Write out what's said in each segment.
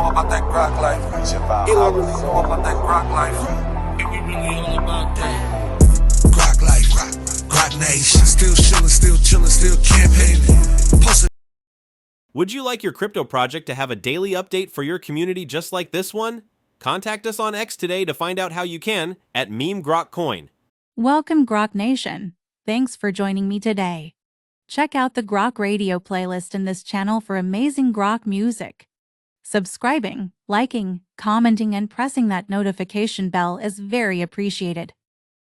know about that Grok life. Elon really know about that Grok life. And we really all about that. Grok life, Grok Nation. Still chillin', still chillin', still campaigning. Would you like your crypto project to have a daily update for your community just like this one? Contact us on X today to find out how you can at meme Grok Coin. Welcome, Grok Nation. Thanks for joining me today. Check out the GROKRadio playlist in this channel for amazing Grok music. Subscribing, liking, commenting, and pressing that notification bell is very appreciated.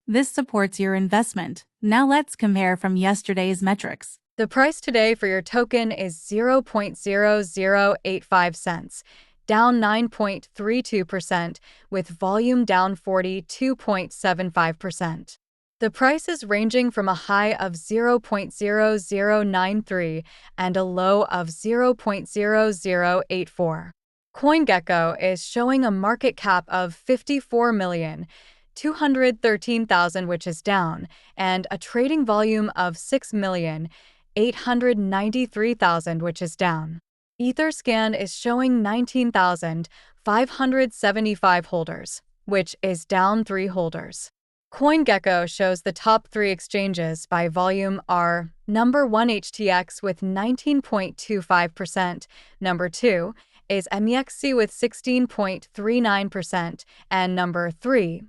This supports your investment. Now let's compare from yesterday's metrics. The price today for your token is 0.0085 cents, down 9.32%, with volume down 42.75%. The price is ranging from a high of 0.0093 and a low of 0.0084. CoinGecko is showing a market cap of 54,213,000, which is down, and a trading volume of 6,893,000, which is down. Etherscan is showing 19,575 holders, which is down 3 holders. CoinGecko shows the top 3 exchanges by volume are number 1 HTX with 19.25%, number 2 is MEXC with 16.39%, and number 3,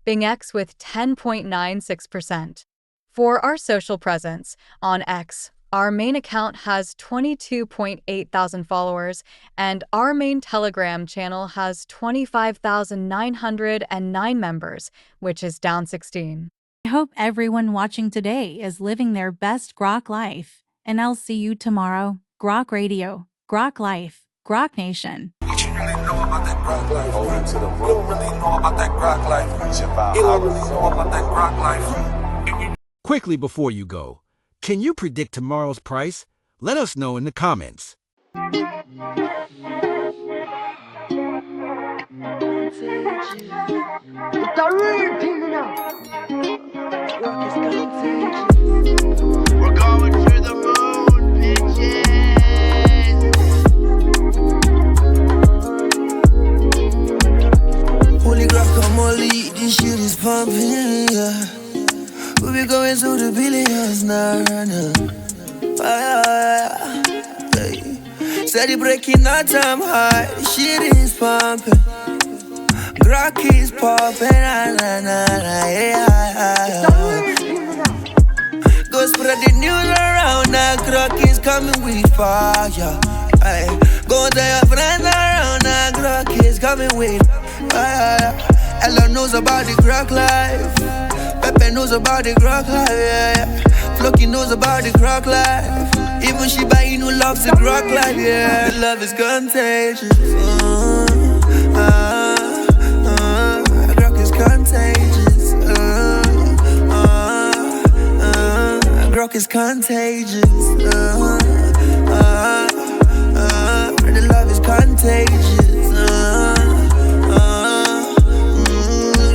BingX with 10.96%. For our social presence, on X, our main account has 22.8 thousand followers, and our main Telegram channel has 25,909 members, which is down 16. I hope everyone watching today is living their best Grok life, and I'll see you tomorrow. Grok Radio, Grok Life, Grok Nation. What you really know about that Grok life? You don't really know about that Grok life. Elon really know about that Grok life. Quickly before you go, can you predict tomorrow's price? Let us know in the comments. We're going to the moon, bitches. Holy guacamole, this shit is pumping, yeah. We be going to the billions now, hey. Steady breaking our time high, this shit is pumping. Grok is popping, yeah. Go spread the news around, now Grok is coming with fire, hey. Go tell your friends around, now Grok is coming with fire. Ella knows about the Grok life. Pepe knows about the Grok life, yeah. Floki knows about the Grok life. Even Shiba Inu loves the Grok life, yeah. The love is contagious. Grok is contagious. Grok is contagious. The love is contagious.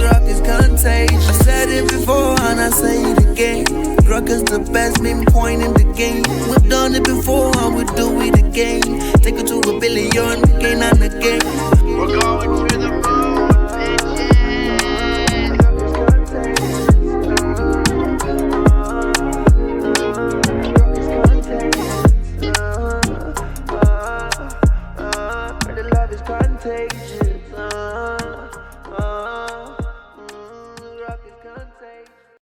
Grok is contagious. I said it before and I say it again. Grok is the best meme coin in the game. We've done it before and we do it again. Take it to $1 billion again and again. We're going to the moon, bitches. The love is contagious.